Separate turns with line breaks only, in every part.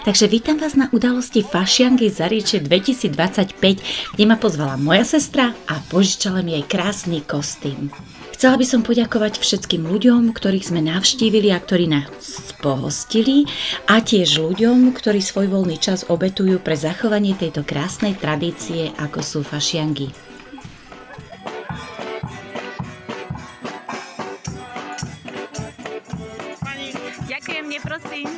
Takže vítam vás na udalosti Fašiangy Zariečie 2025, kde ma pozvala moja sestra a požičala mi jej krásny kostým. Chcela by som poďakovať všetkým ľuďom, ktorých sme navštívili a ktorí nás pohostili, a tiež ľuďom, ktorí svoj voľný čas obetujú pre zachovanie tejto krásnej tradície, ako sú fašiangy.
Ďakujem, neprosím.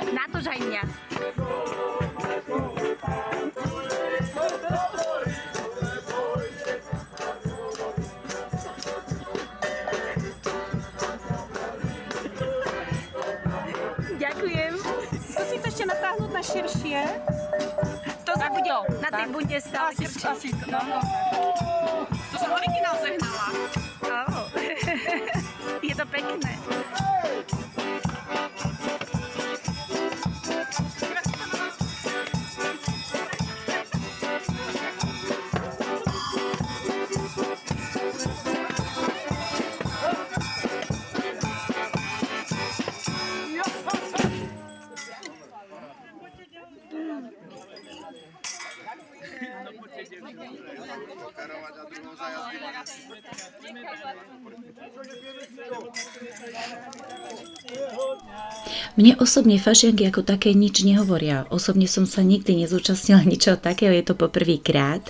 Natož aj mňa. Ďakujem.
Skúsim to ešte natáhnuť na širšie.
To sa bude na tej bunde stále
Asi to, no. To som originál zehnala.
Oh. Je to pekné.
Mne osobne fašiangy ako také nič nehovoria. Osobne som sa nikdy nezúčastnila ničoho takého, je to poprvýkrát.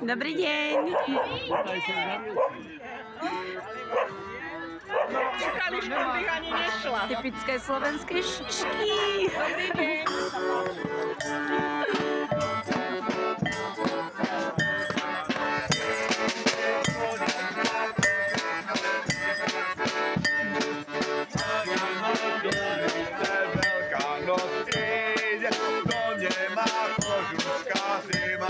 Dobrý deň.
Kališkom bych ani nešla.
Typické slovenské šičky.
Dobrý deň.
Velká noc přijde, to nemá kožuška zima.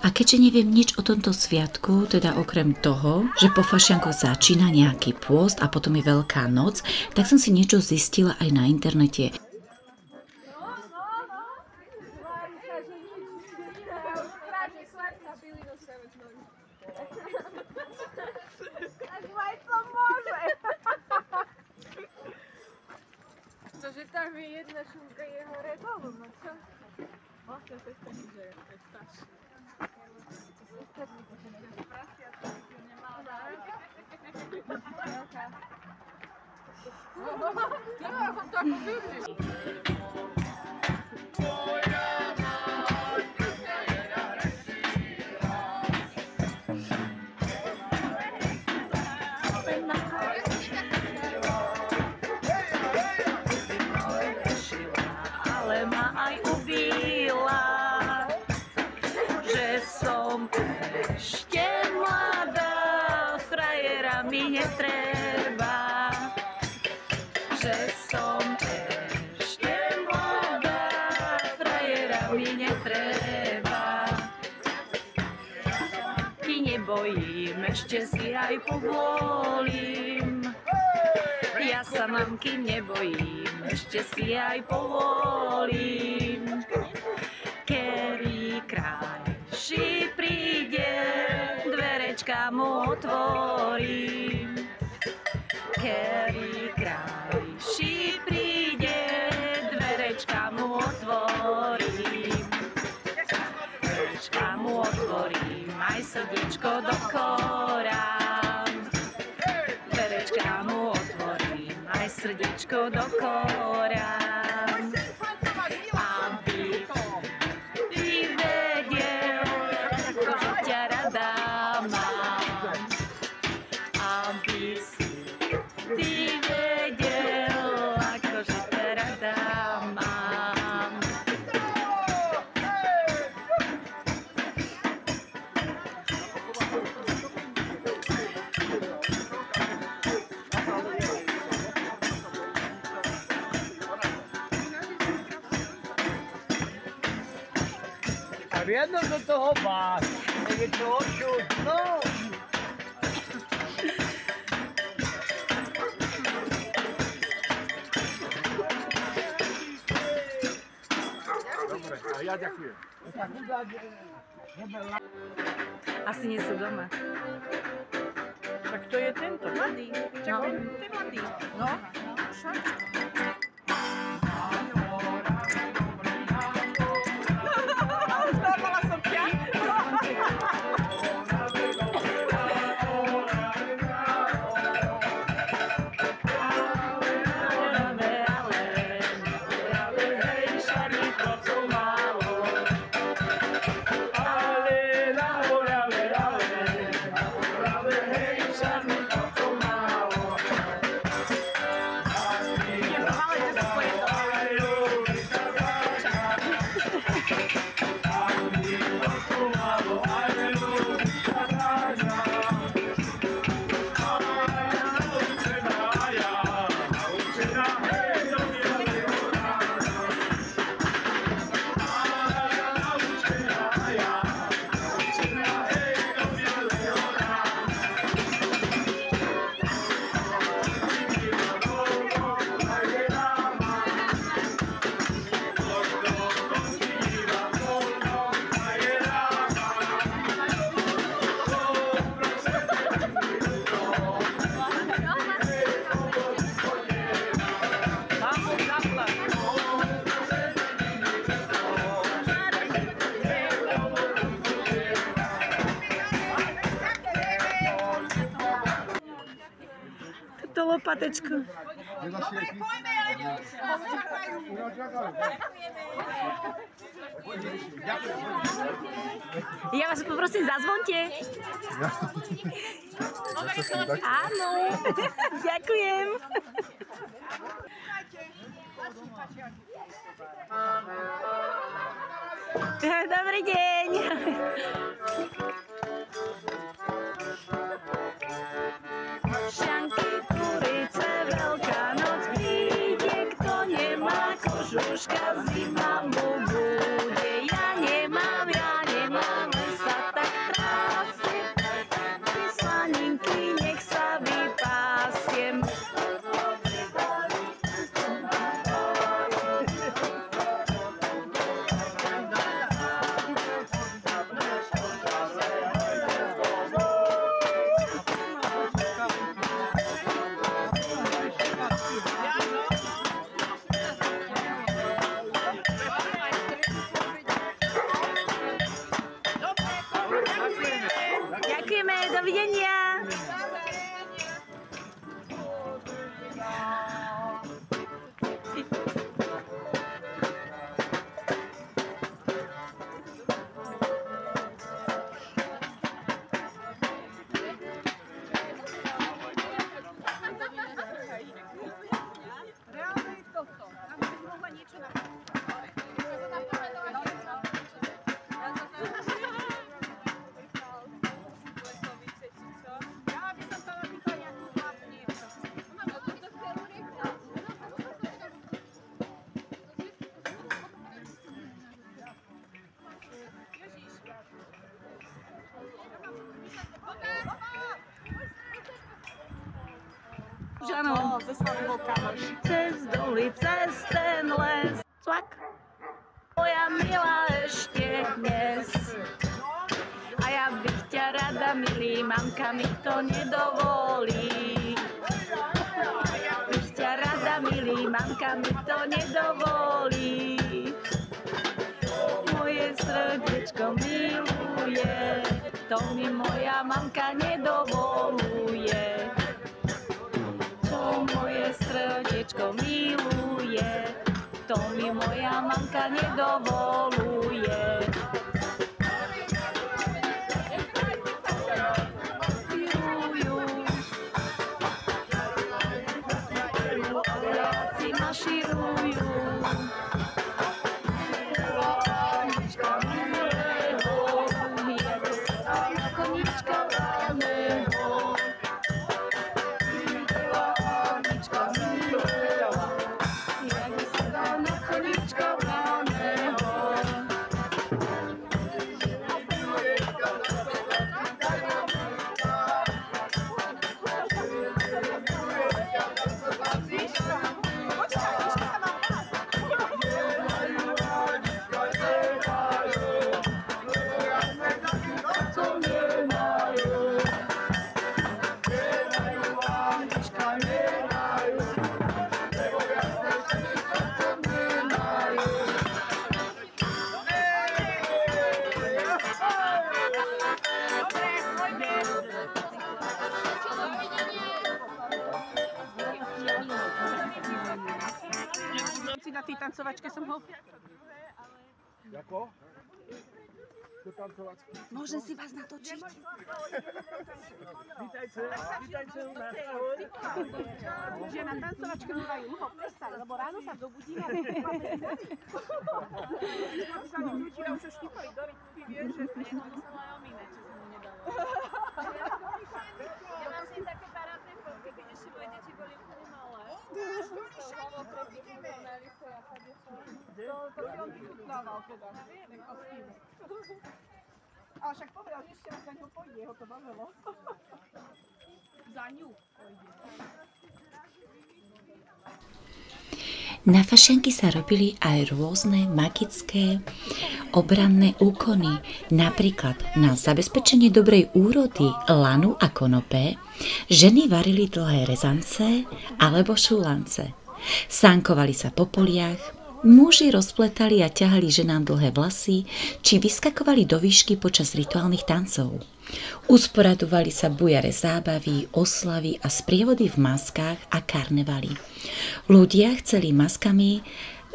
A keďže neviem nič o tomto sviatku, teda okrem toho, že po fašiankoch začína nejaký pôst a potom je Veľká noc, tak som si niečo zistila aj na internete.
Že tam je jedna šunka jeho redolu, no čo? Vlastne to je ten, že je starší.
Ale ma aj ubila, že som ešte mladá, frajera mi netreba. aj povolím. Ja sa mamky nebojím, ešte si aj povolím. Kedy krajší príde, dverečka mu otvorím. Kedy krajší príde, dverečka mu otvorím. Dverečka mu otvorím, aj srdiečko dokorám. Dverečka mu otvorím, aj srdiečko dokorám. Aby ty vedel, akože ťa rada mám. Aby si ty vedel, akože ťa rada mám.
A viedno do toho vás, je to odsud, no. Dobre, a ja ďakujem.
Asi nie sú doma.
Tak to je tento, mladý. Čak, on je mladý. No, však. Stávala som ťa.
To lopatečku. Ja vás poprosím, zazvonte. Áno, ďakujem. Dobrý deň. Šanky, kurice, Veľká noc príde, kto nemá kožuška, zima mu bude. Ja nemám, len sa tak trásiem, pri slaninky nech sa vypásiem. Že áno. Cez doly, cez ten les. Cvak. Moja milá ešte dnes. A ja bych ťa rada, milý, mamka mi to nedovolí. Bych ťa rada, milý, mamka mi to nedovolí. Moje srdiečko miluje, to mi moja mamka nedovoluje. Čo moje srdiečko miluje, to mi moja mamka nedovoluje. Vojaci maširujú.
Na té tancovačke jsem ho...
Jako? Do tancovačky.
Môžem si vás natočiť?
Vítajte u nás.
Že na tancovačke bývajú muho prestať, lebo ráno sa zobudíme. Sa nevnúčila už štípali do rytky, vieš, že to sa majú omíneť, čo som mu nedala. Ja mám si také parádne fotky, keď ešte moje deti boli úplne malé. To si on vychutnával teda, ten kostým. Ale však povedal, že ešte raz za ňou pôjde, ho to bavilo. Za ňu pôjde.
Na fašianky sa robili aj rôzne magické obranné úkony, napríklad na zabezpečenie dobrej úrody lanu a konope ženy varili dlhé rezance alebo šúlance. Sánkovali sa po poliach, muži rozpletali a ťahali ženám dlhé vlasy či vyskakovali do výšky počas rituálnych tancov. Usporadovali sa bujaré zábavy, oslavy a sprievody v maskách a karnevály. Ľudia chceli maskami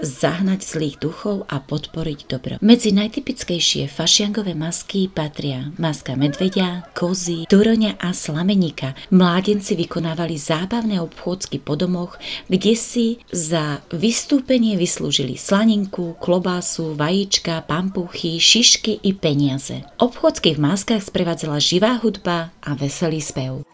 zahnať zlých duchov a podporiť dobro. Medzi najtypickejšie fašiangové masky patria maska medveďa, kozy, turoňa a slameníka. Mládenci vykonávali zábavné obchôdzky po domoch, kde si za vystúpenie vyslúžili slaninku, klobásu, vajíčka, pampuchy, šišky i peniaze. Obchôdzky v maskách sprevádzala živá hudba a veselý spev.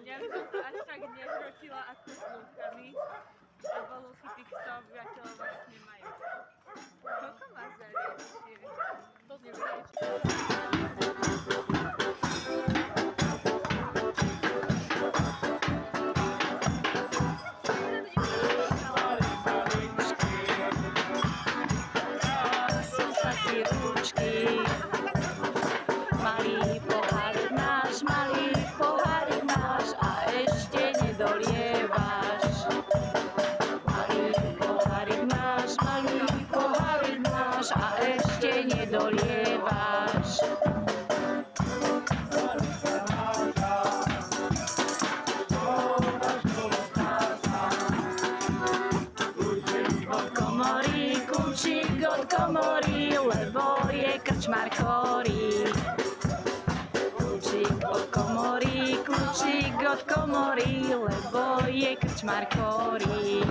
Ja by som to až tak nehrotila ako s lúkami, lebo lúky týchto obyvateľov vlastne majú. Koľko má zariadenie? To nevieš. Komory, lebo je krčmár chorý. Kľúčik od komory, kľúčik od komory, lebo je krčmár chorý.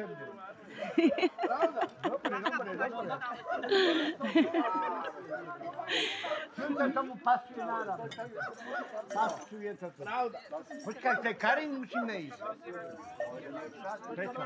mňa. Pravda? Dobre. Čím sa tomu pasuje nárada? Pasuje to tu. Pravda. Počkaj, tej Karin musíme ísť. Prečo?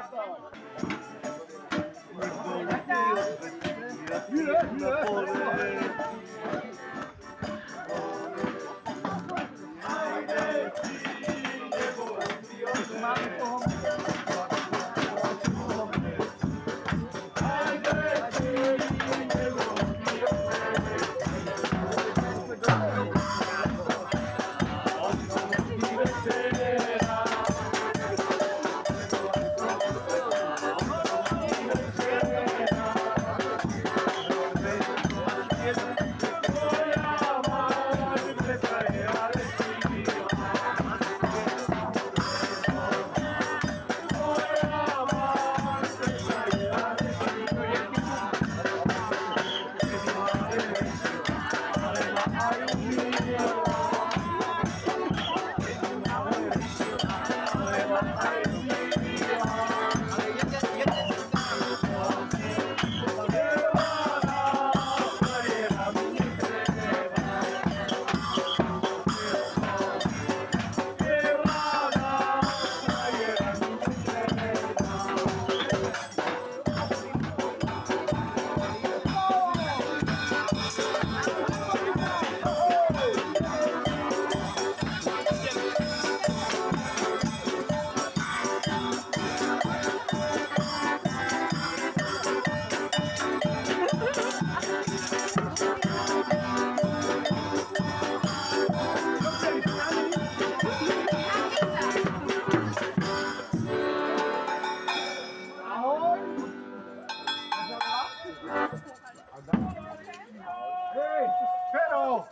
Hej, Fero!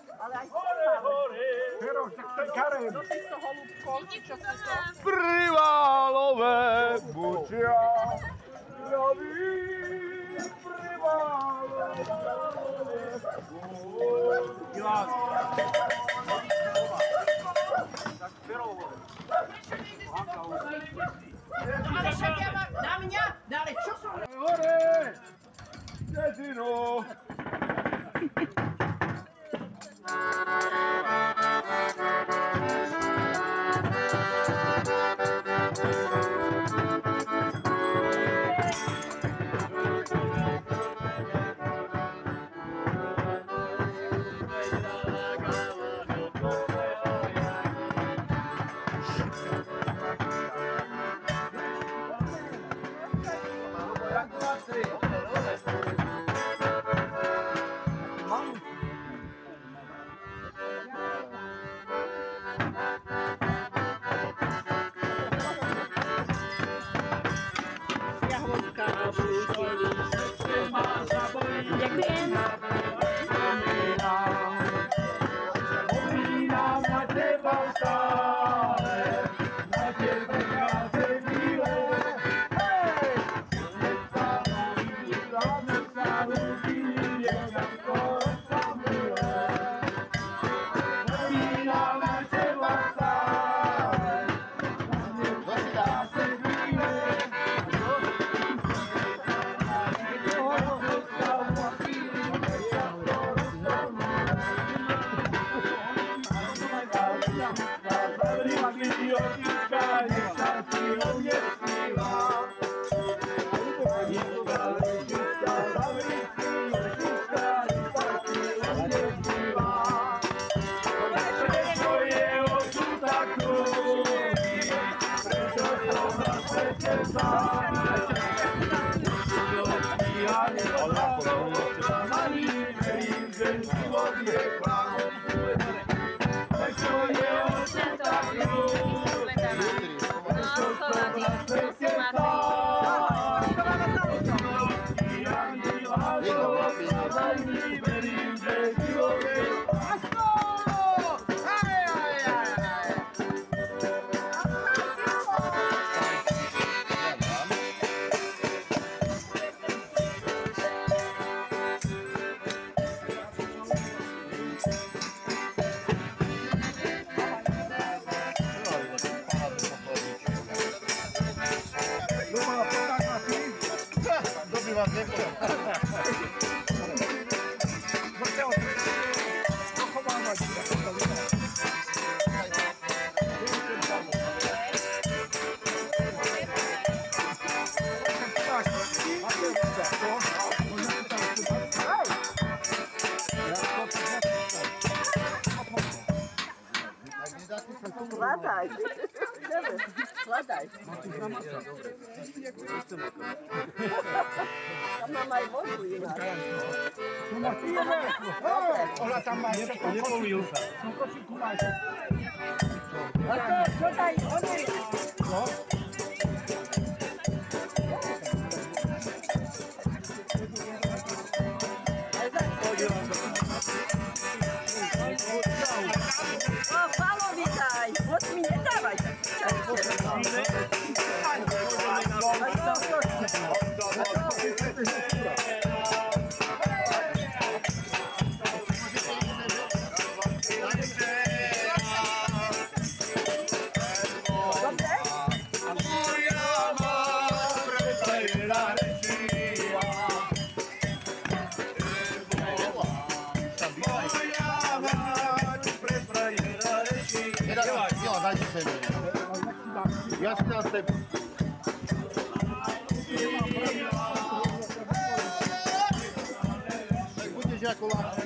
Fero, však to je Karen. Priválové bučia, zdraví, priválové bučia. Tak Ferovo.
Ale však ja mám na mňa, ale čo som...
Hore! Dedino!
Hľadaj. Hľadaj. Tam mám aj vodu inak.
Ona tam má ešte nepolil sa.
Čo daj, onej. Pálovi daj, moc mi nedávaj.
Ja si na tebe. Tak budeš ako láska.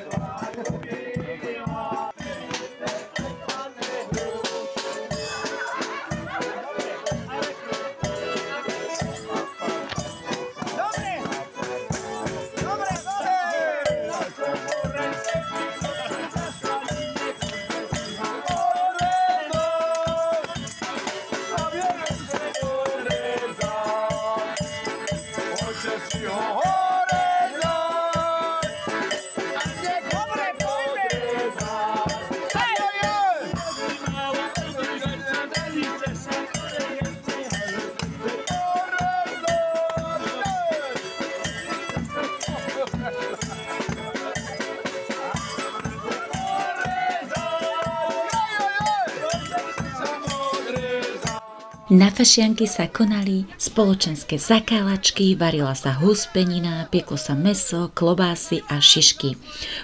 Na fašianky sa konali spoločenské zakálačky, varila sa huspenina, pieklo sa mäso, klobásy a šišky.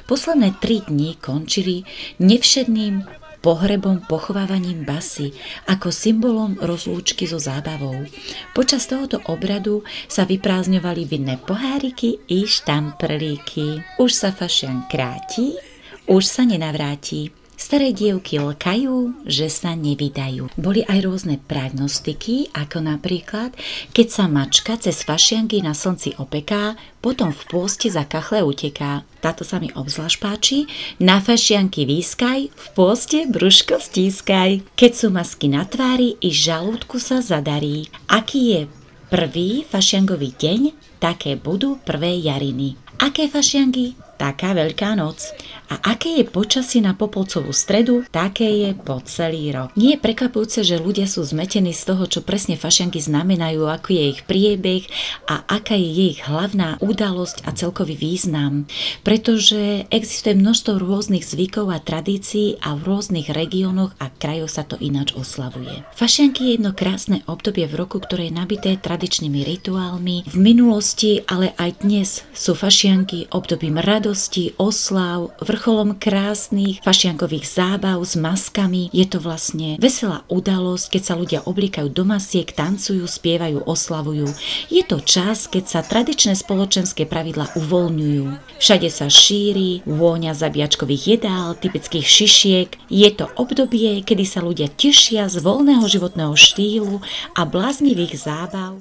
Posledné 3 dni končili nevšedným pohrebom, pochovávaním basy ako symbolom rozlúčky so zábavou. Počas tohoto obradu sa vyprázdňovali vinné poháriky i štamprlíky. Už sa fašian kráti, už sa nenavráti. Staré dievky lkajú, že sa nevydajú. Boli aj rôzne prognostiky, ako napríklad, keď sa mačka cez fašianky na slnci opeká, potom v pôste za kachle uteká. Táto sa mi obzvlášť páči. Na fašianky výskaj, v pôste brúško stískaj. Keď sú masky na tvári, i žalúdku sa zadarí. Aký je prvý fašiangový deň, také budú prvé jariny. Aké fašianky? Taká Veľká noc. A aké je počasie na Popolcovú stredu, také je po celý rok. Nie je prekvapujúce, že ľudia sú zmetení z toho, čo presne fašianky znamenajú, ako je ich priebeh a aká je ich hlavná udalosť a celkový význam. Pretože existuje množstvo rôznych zvykov a tradícií a v rôznych regiónoch a krajoch sa to ináč oslavuje. Fašianky je jedno krásne obdobie v roku, ktoré je nabité tradičnými rituálmi. V minulosti, ale aj dnes sú fašianky obdobím radosti, oslav, vrcholom krásnych fašiankových zábav s maskami. Je to vlastne veselá udalosť, keď sa ľudia obliekajú do masiek, tancujú, spievajú, oslavujú. Je to čas, keď sa tradičné spoločenské pravidlá uvoľňujú. Všade sa šíri vôňa zabíjačkových jedál, typických šišiek. Je to obdobie, kedy sa ľudia tešia z voľného životného štýlu a bláznivých zábav.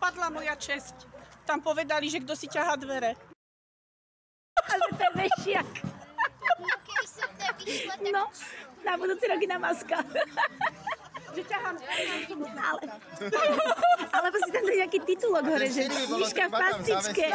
Padla moja česť. Tam povedali, že kto si ťahá dvere.
Ale to je vešiak.
Keby som tak išla, tak...
No, na budúci rok iná maska.
Že ťahám...
Alebo si tam nejaký titulok hore, že Miška v pastičke.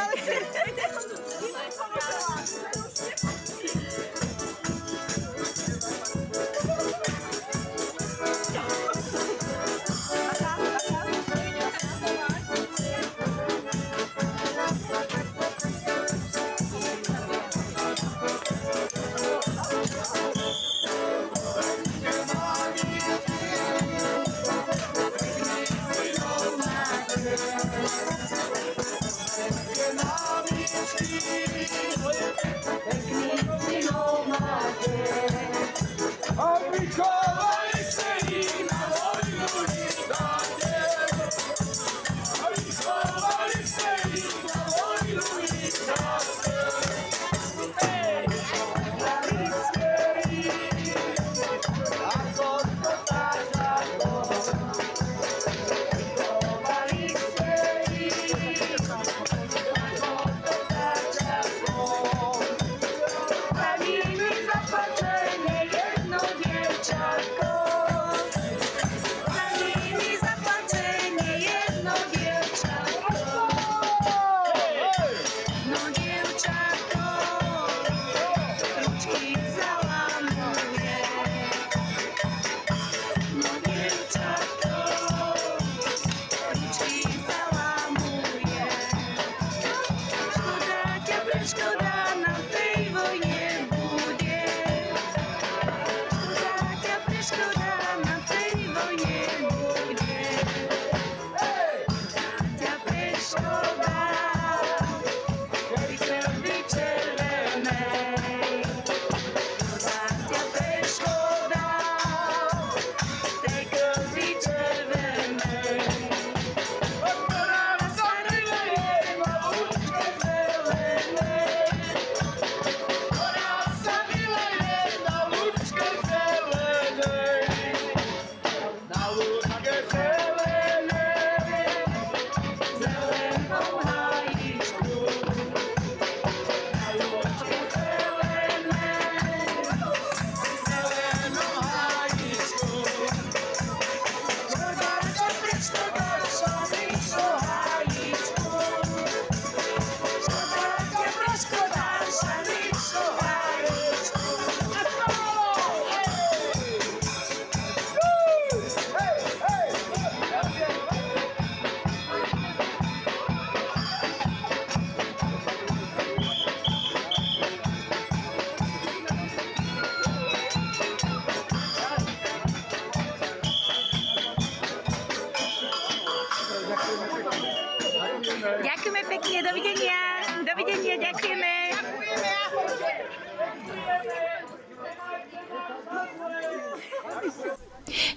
Ďakujeme pekne, dovidenia. Dovidenia, ďakujeme.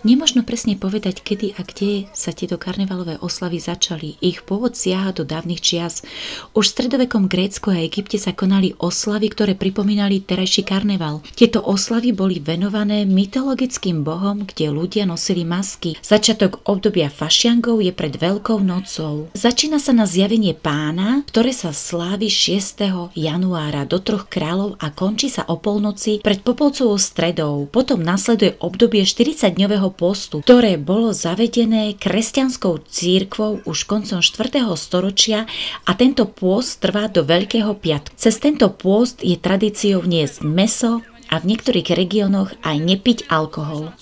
Nemožno presne povedať, kedy a kde sa tieto karnevalové oslavy začali. Ich pôvod siaha do dávnych čias. Už v stredovekom Grécku a Egypte sa konali oslavy, ktoré pripomínali terajší karneval. Tieto oslavy boli venované mytologickým bohom, kde ľudia nosili masky. Začiatok obdobia fašiangov je pred Veľkou nocou. Začína sa na zjavenie Pána, ktoré sa slávi 6. januára do 3 kráľov a končí sa o polnoci pred Popolcovou stredou. Potom nasleduje obdobie 40-dňového postu, ktoré bolo zavedené kresťanskou cirkvou už koncom 4. storočia a tento pôst trvá do Veľkého piatku. Cez tento pôst je tradíciou niesť mäso a v niektorých regiónoch aj nepiť alkohol.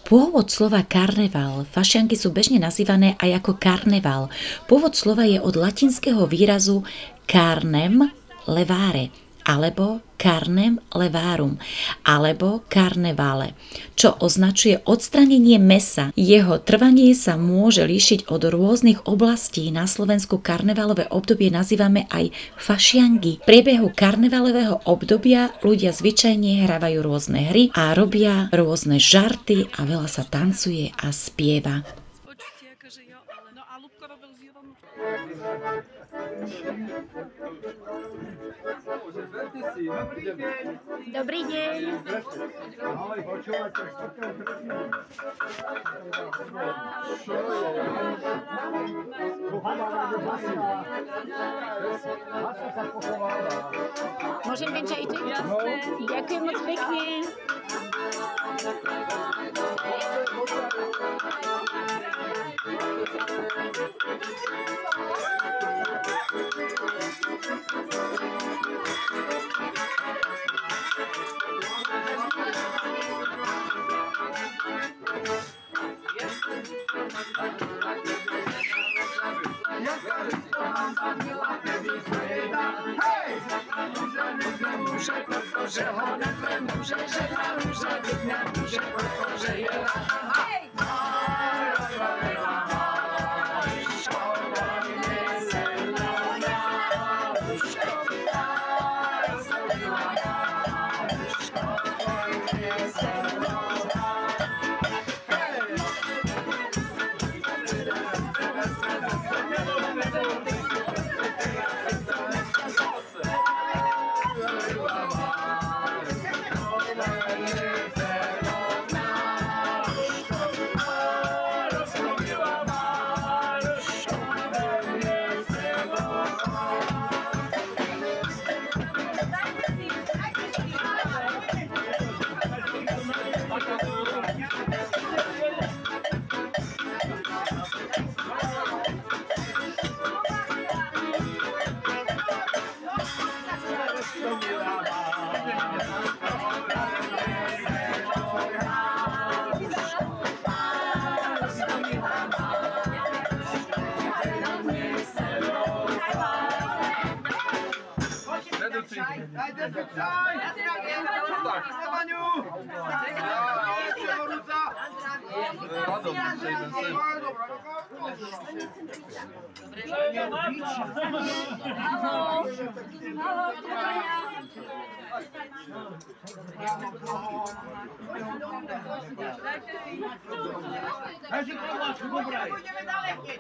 Pôvod slova karneval. Fašianky sú bežne nazývané aj ako karneval. Pôvod slova je od latinského výrazu carnem levare alebo carnem levarum, alebo carnevale, čo označuje odstranenie mäsa. Jeho trvanie sa môže líšiť od rôznych oblastí. Na Slovensku karnevalové obdobie nazývame aj fašiangy. V priebehu karnevalového obdobia ľudia zvyčajne hrávajú rôzne hry a robia rôzne žarty a veľa sa tancuje a spieva. Dobrý deň. Môžem ten čajček? Jasné. Ďakujem moc pekne.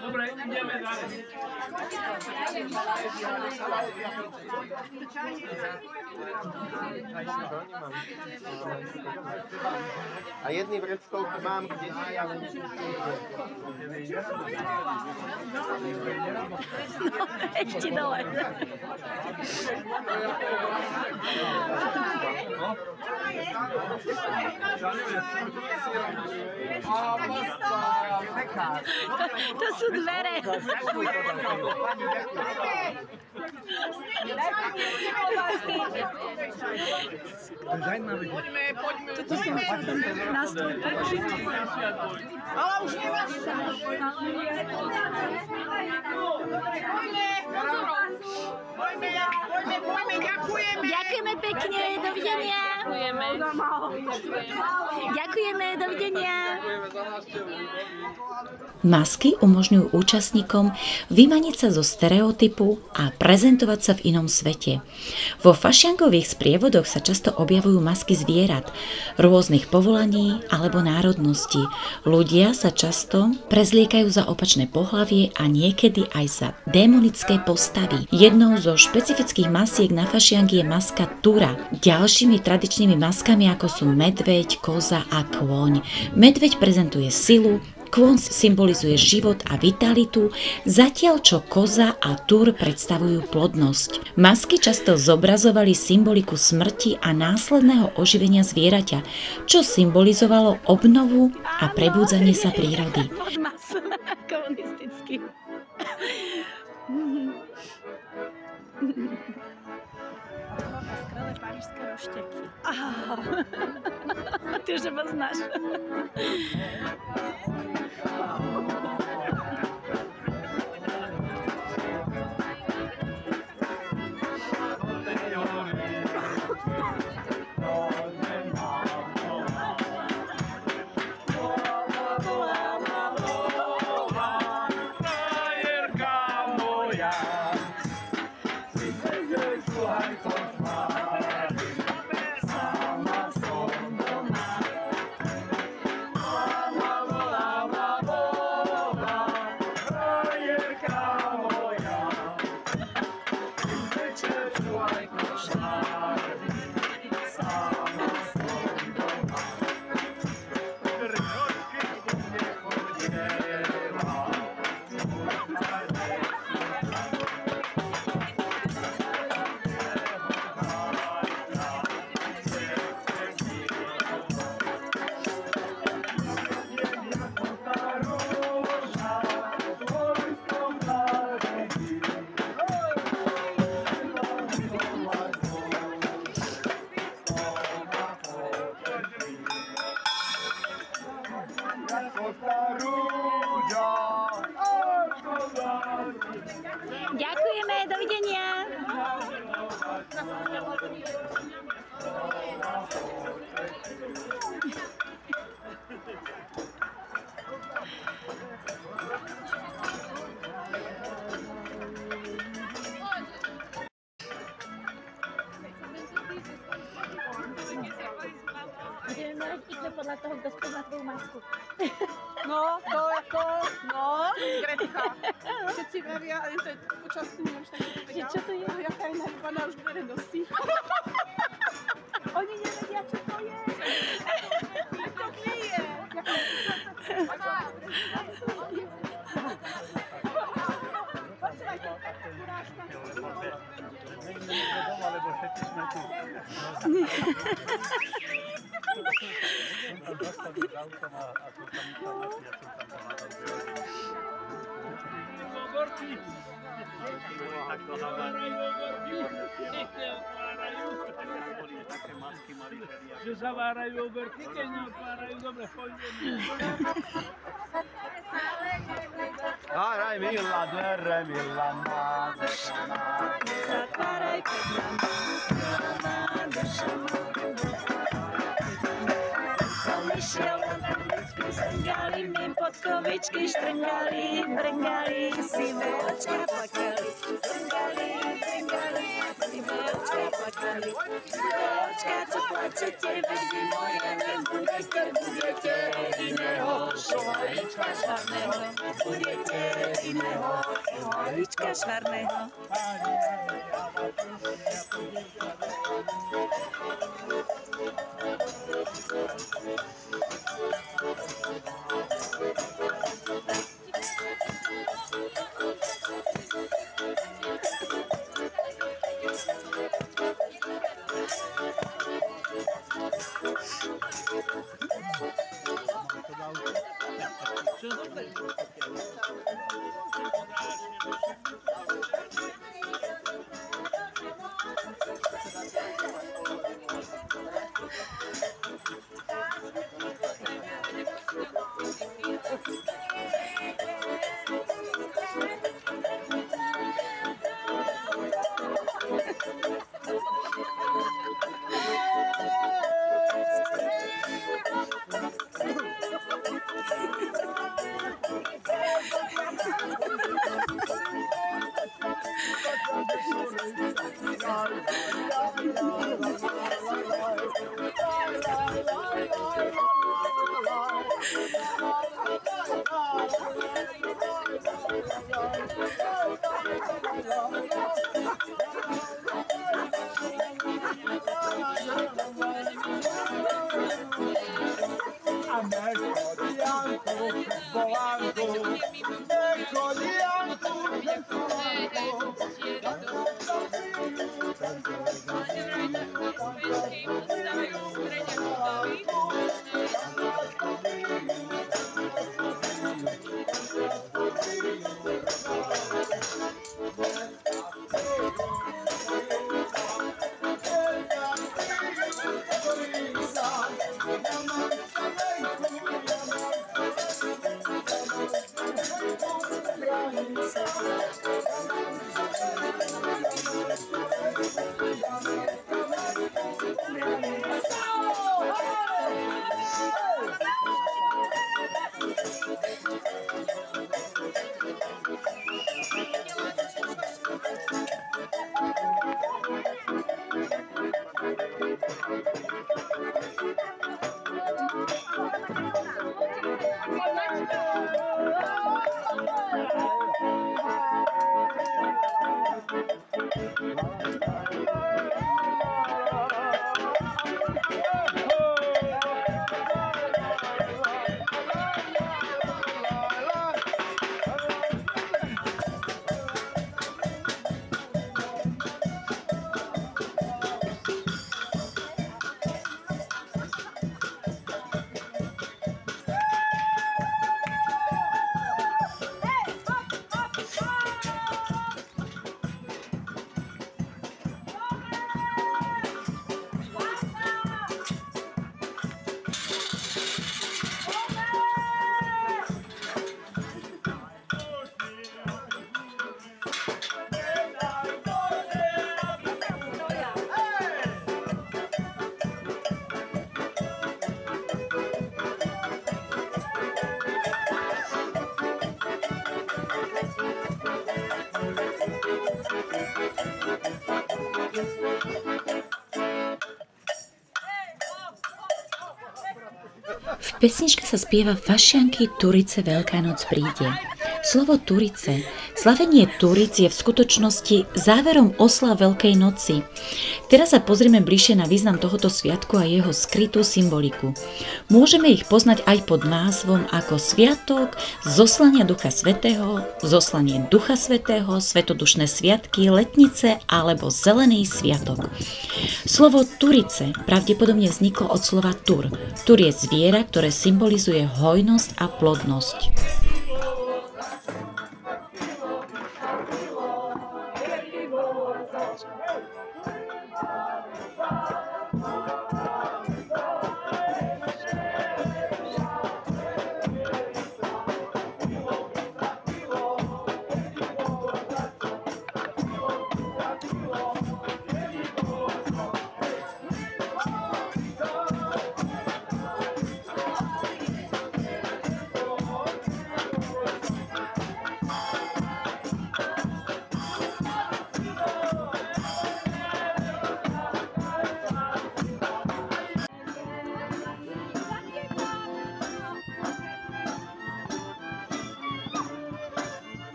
Dobre, ideme ďalej.
A jedny vreckovky mám, kde si ja
Ešte dole. To sú dvere. Toto sú nástroj.
Ale už nemáš. Poďme, ďakujeme.
Ďakujeme pekne, dovidenia. Ďakujeme, dovidenia. Masky umožňujú účastníkom vymaniť sa zo stereotypu a prezentovať sa v inom svete. Vo fašiangových sprievodoch sa často objavujú masky zvierat, rôznych povolaní alebo národností. Ľudia sa často prezliekajú za opačné pohlavie a niekedy aj za démonické postavy. Jednou zo špecifických masiek na fašiangy je maska Tura. Ďalšími tradičnými maskami ako sú medveď, koza a kôň. Medveď prezentuje silu, kôň symbolizuje život a vitalitu, zatiaľ čo koza a tur predstavujú plodnosť. Masky často zobrazovali symboliku smrti a následného oživenia zvieraťa, čo symbolizovalo obnovu a prebudzanie sa prírody. Komunistický. Skvelé parížské rošteky. Ty už to poznáš. Ďakujeme, dovidenia. Budeme merať ikle podľa toho, kto spozná tvoju masku.
No, to ako, no, Gretka. Všetci vravia, ale to je počasku, neviem, čo také povedal.
Čo to je?
Jaká je najvaná už dvere nosí. Oni nevedia, čo to je. To nie je. Počúvaj, to je taká kurážka.
Lebo všetci sme tu. Že sa várajú oberky, keď neotvárajú, dobre, pôjdeme. Hraj milá dvere, milá náduša,
Zatváraj, keď nám náduša som išiel na tanečky, strngali mi podkovičky, štrngali, brngali, sivé očka plakali, brngali, sivé očka plakali, sivé očka, čo plačete, veď vy moje nebudete, budete iného, šohalička švarného, budete iného, šohalička švarného.
V pesničke sa spieva Fašianky Turice Veľká noc príde. Slovo Turice, slavenie Turic je v skutočnosti záverom oslav Veľkej noci. Teraz sa pozrieme bližšie na význam tohoto sviatku a jeho skrytú symboliku. Môžeme ich poznať aj pod názvom ako Sviatok zoslania Ducha Svätého, zoslanie Ducha Svätého, Svetodušné sviatky, letnice alebo Zelený sviatok. Slovo Turice pravdepodobne vzniklo od slova tur. Tur je zviera, ktoré symbolizuje hojnosť a plodnosť.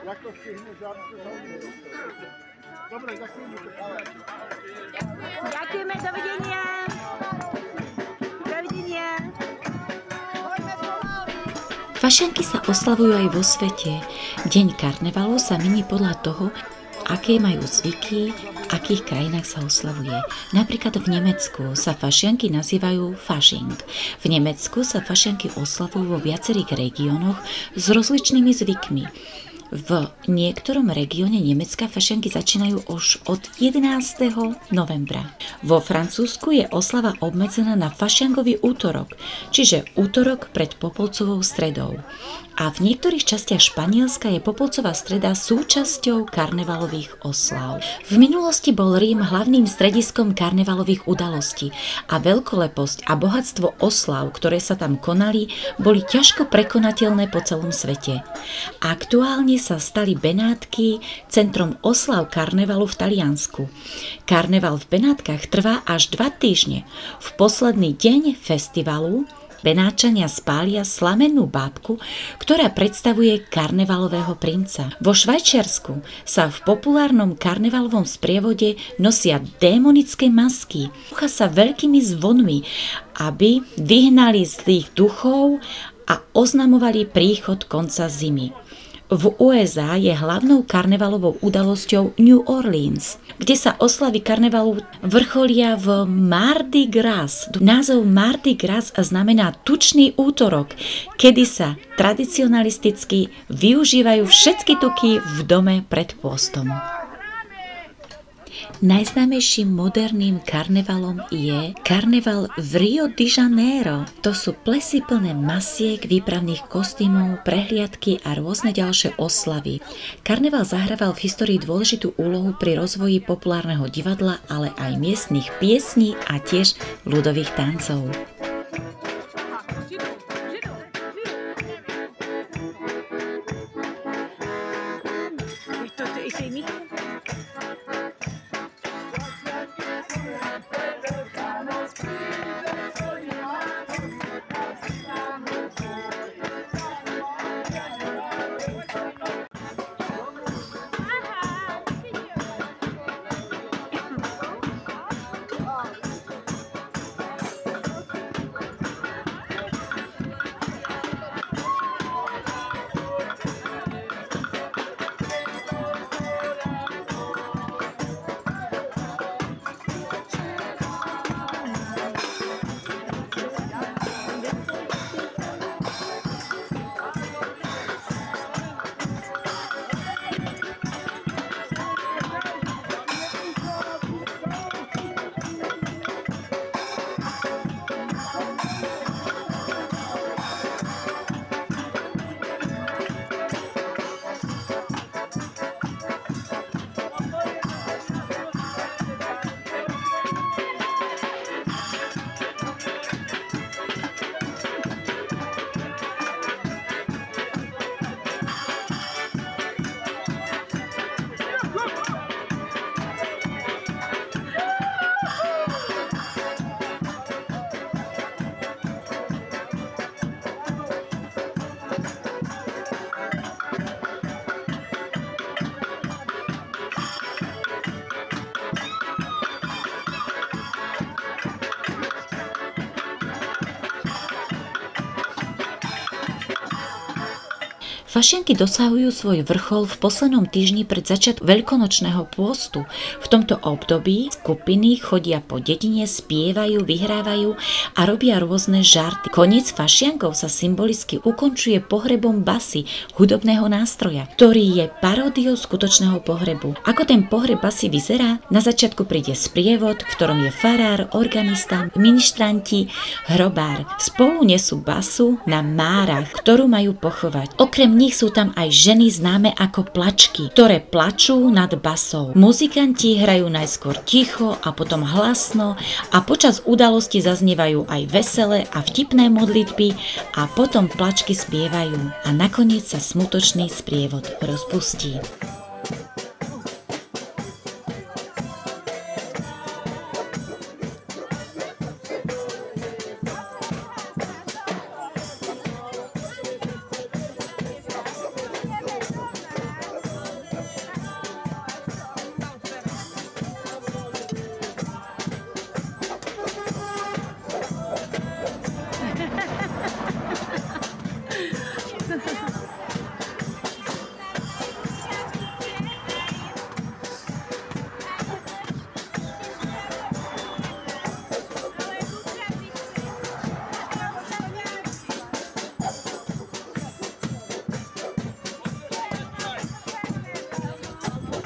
Jak to stihne žádný Dobre, ďakujeme.
Ďakujeme, dovidenia. Dovidenia.
Fašianky sa oslavujú aj vo svete. Deň karnevalu sa mení podľa toho, aké majú zvyky, v akých krajinách sa oslavuje. Napríklad v Nemecku sa fašianky nazývajú Fasching. V Nemecku sa fašianky oslavujú vo viacerých regiónoch s rozličnými zvykmi. V niektorom regióne Nemecka fašianky začínajú už od 11. novembra. Vo Francúzsku je oslava obmedzená na fašiangový útorok, čiže útorok pred Popolcovou stredou. A v niektorých častiach Španielska je Popolcová streda súčasťou karnevalových oslav. V minulosti bol Rím hlavným strediskom karnevalových udalostí a veľkoleposť a bohatstvo oslav, ktoré sa tam konali, boli ťažko prekonateľné po celom svete. Aktuálne sa stali Benátky centrom oslav karnevalu v Taliansku. Karneval v Benátkach trvá až 2 týždne. V posledný deň festivalu Benáčania spália slamennú bábku, ktorá predstavuje karnevalového princa. Vo Švajčiarsku sa v populárnom karnevalovom sprievode nosia démonické masky. Búcha sa veľkými zvonmi, aby vyhnali zlých duchov a oznamovali príchod konca zimy. V USA je hlavnou karnevalovou udalosťou New Orleans, kde sa oslavy karnevalu vrcholia v Mardi Gras. Názov Mardi Gras znamená tučný útorok, kedy sa tradicionalisticky využívajú všetky tuky v dome pred pôstom. Najznámejším moderným karnevalom je karneval v Rio de Janeiro. To sú plesy plné masiek, výpravných kostýmov, prehliadky a rôzne ďalšie oslavy. Karneval zahrával v histórii dôležitú úlohu pri rozvoji populárneho divadla, ale aj miestnych piesní a tiež ľudových tancov. Fašianky dosahujú svoj vrchol v poslednom týždni pred začiatkom veľkonočného pôstu. V tomto období skupiny chodia po dedine, spievajú, vyhrávajú a robia rôzne žarty. Koniec fašiankov sa symbolicky ukončuje pohrebom basy, hudobného nástroja, ktorý je paródiou skutočného pohrebu. Ako ten pohreb basy vyzerá? Na začiatku príde sprievod, v ktorom je farár, organista, ministranti, hrobár. Spolu nesú basu na márach, ktorú majú pochovať. Okrem nich sú tam aj ženy známe ako plačky, ktoré plačú nad basou. Muzikanti hrajú najskôr ticho a potom hlasno a počas udalosti zaznievajú aj veselé a vtipné modlitby a potom plačky spievajú a nakoniec sa smutočný sprievod rozpustí.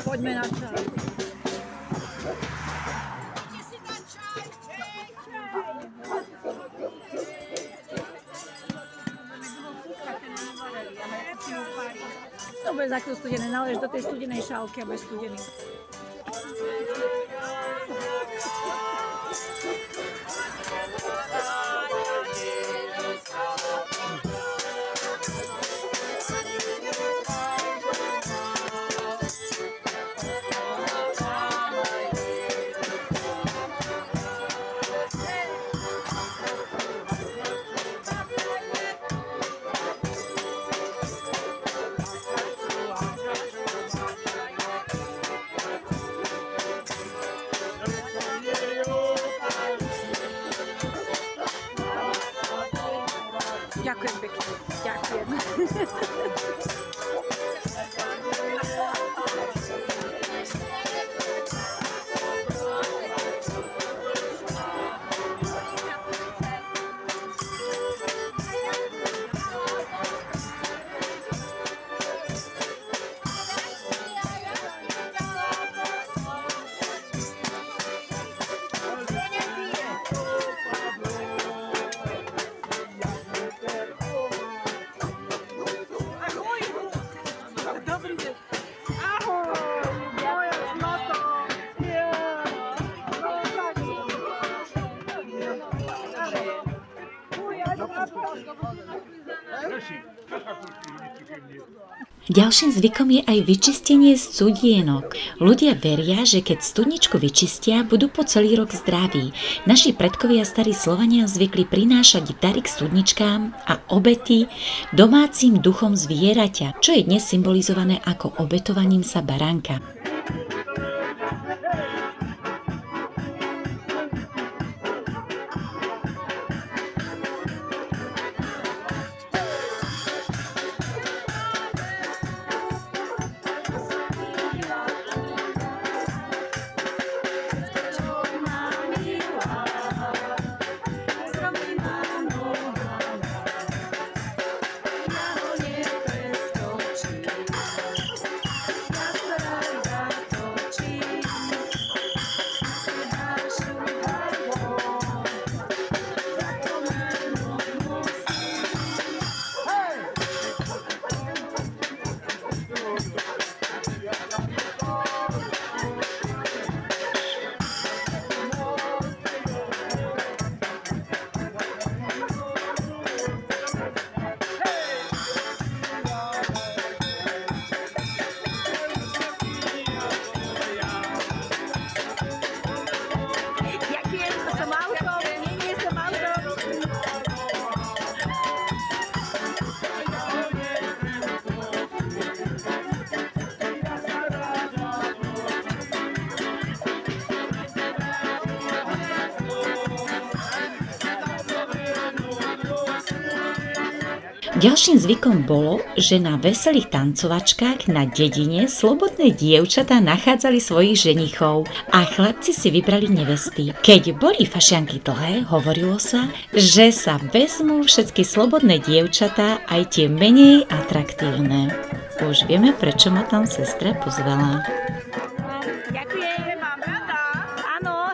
Poďme na čaj. To bude takto studené, nalež do tej studenej šálky a bez studený. Ďakujem pekne. Ďakujem.
Ďalším zvykom je aj vyčistenie studienok. Ľudia veria, že keď studničku vyčistia, budú po celý rok zdraví. Naši predkovia starí Slovania zvykli prinášať dary k studničkám a obety domácim duchom zvieraťa, čo je dnes symbolizované ako obetovaním sa baránka. Ďalším zvykom bolo, že na veselých tancovačkách na dedine slobodné dievčatá nachádzali svojich ženichov a chlapci si vybrali nevesty. Keď boli fašianky dlhé, hovorilo sa, že sa vezmú všetky slobodné dievčatá, aj tie menej atraktívne. Už vieme, prečo ma tam sestra pozvala.
Ďakujem, mám rada. Áno.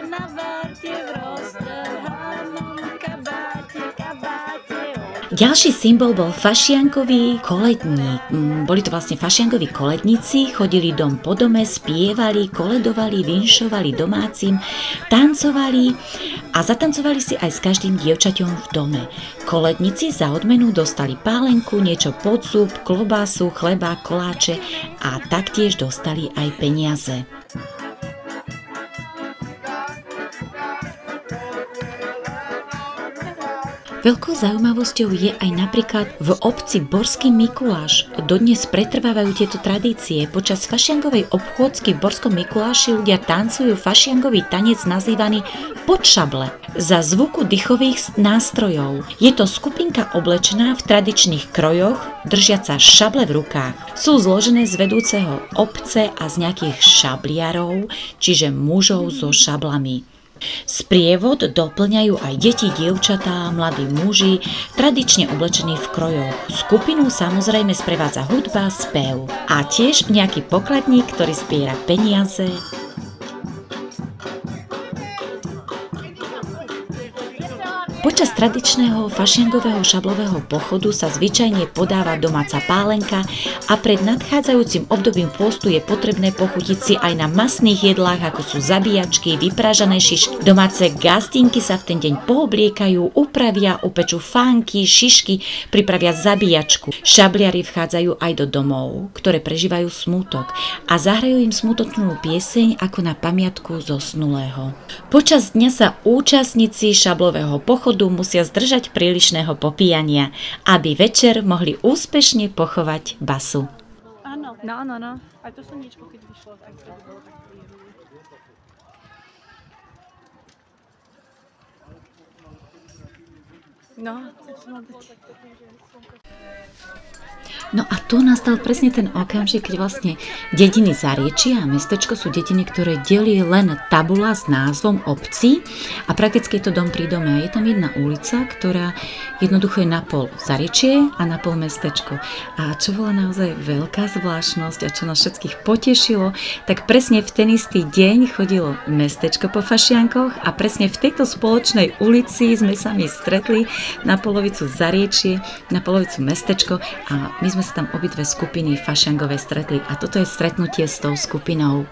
Navarte v roztrhanom kabáte.
Ďalší symbol bol fašiankový koledník. Boli to vlastne fašiankoví koledníci, chodili dom po dome, spievali, koledovali, vinšovali domácim, tancovali a zatancovali si aj s každým dievčaťom v dome. Koledníci za odmenu dostali pálenku, niečo pod zub, klobásu, chleba, koláče a taktiež dostali aj peniaze. Veľkou zaujímavosťou je aj napríklad v obci Borský Mikuláš. Dodnes pretrvávajú tieto tradície. Počas fašiangovej obchôdzky v Borskom Mikuláši ľudia tancujú fašiangový tanec nazývaný podšable za zvuku dychových nástrojov. Je to skupinka oblečená v tradičných krojoch, držiaca šable v rukách. Sú zložené z vedúceho obce a z nejakých šabliarov, čiže mužov so šablami. Sprievod doplňajú aj deti, dievčatá, mladí muži, tradične oblečení v krojoch. Skupinu samozrejme sprevádza hudba, spev a tiež nejaký pokladník, ktorý zbiera peniaze. Počas tradičného fašiangového šablového pochodu sa zvyčajne podáva domáca pálenka a pred nadchádzajúcim obdobím pôstu je potrebné pochutiť si aj na masných jedlách, ako sú zabíjačky, vypražané šišky. Domáce gastinky sa v ten deň poobliekajú, upravia, upečú fánky, šišky, pripravia zabíjačku. Šabliari vchádzajú aj do domov, ktoré prežívajú smútok a zahrajú im smútočnú pieseň ako na pamiatku zosnulého. Počas dňa sa účastníci šablového pochodu musia zdržať prílišného popíjania, aby večer mohli úspešne pochovať basu.
Áno.
No.
Aj to slniečko, keď vyšlo, tak to bolo tak príjemné.
No a tu nastal presne ten okamžik, keď vlastne dediny Zariečia a mestečko sú dediny, ktoré delí len tabula s názvom obcí a prakticky je to dom pri dome. A je tam jedna ulica, ktorá jednoducho je napol Zariečie a napol mestečko. A čo bola naozaj veľká zvláštnosť a čo nás všetkých potešilo, tak presne v ten istý deň chodilo mestečko po fašiankoch a presne v tejto spoločnej ulici sme sa my stretli na polovicu Zariečie, na polovicu mestečko a my sme sa tam obidve skupiny fašiangové stretli a toto je stretnutie s tou skupinou.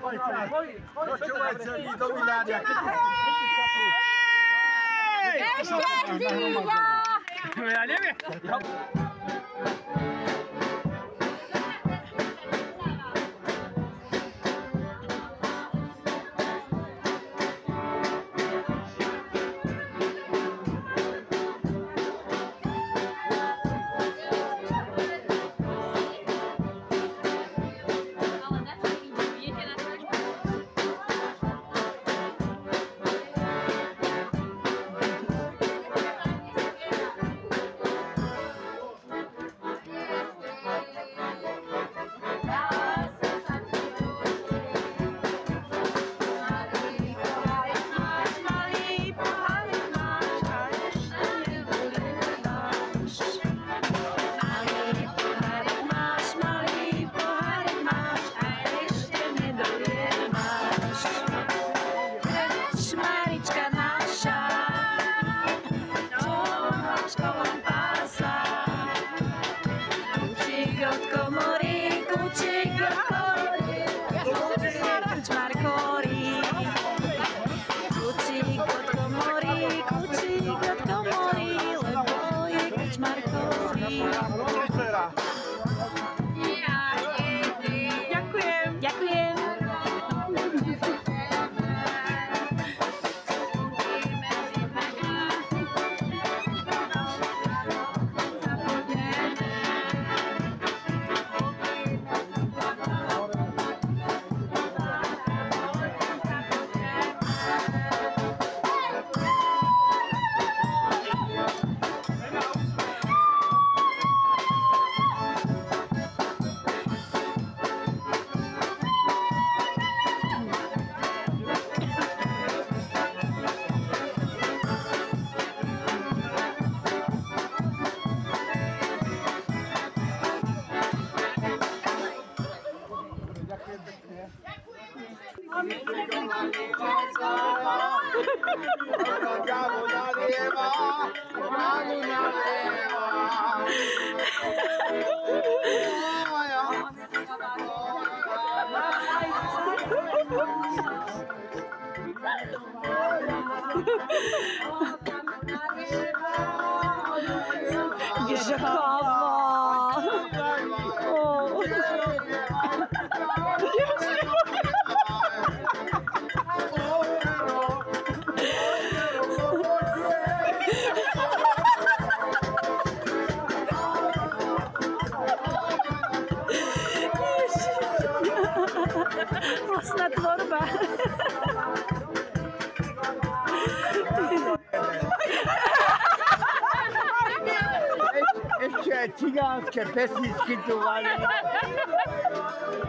Počúvaj celý dominár, jak ty...
Ešte síla!
Ja neviem.
Vlastná tvorba.
Ešte aj cigánske pesničky tu valí.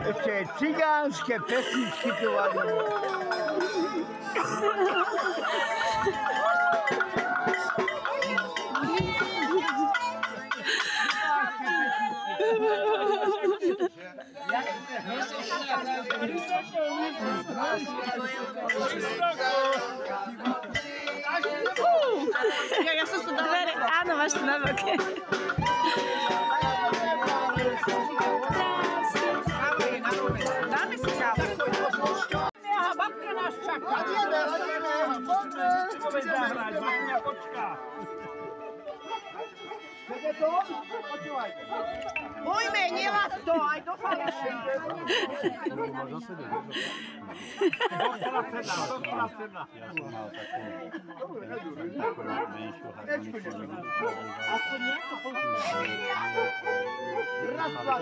Ešte aj cigánske pesničky tu valí.
Ja som tu dvere. Áno, máš to na boke.
Dáme si kávu. Aha, babka nás čaká.
Poďme zahrať, babka počká. Chcete to? Počúvajte.
Ujme, nelad to, aj do faleše.
Doktora cena.
Ja som mal takú menšiu harmoniku.
Raz, dva,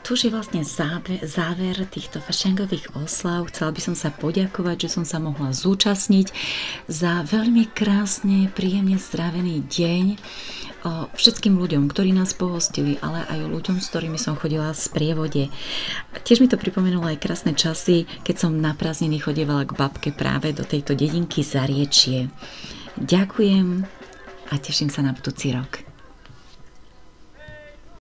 tu už je vlastne záver týchto fašiangových oslav. Chcela by som sa poďakovať, že som sa mohla zúčastniť za veľmi krásne, príjemne strávený deň všetkým ľuďom, ktorí nás pohostili, ale aj ľuďom, s ktorými som chodila v sprievode. Tiež mi to pripomenulo aj krásne časy, keď som na prázdniny chodievala k babke práve do tejto dedinky Zariečie. Ďakujem a teším sa na budúci rok.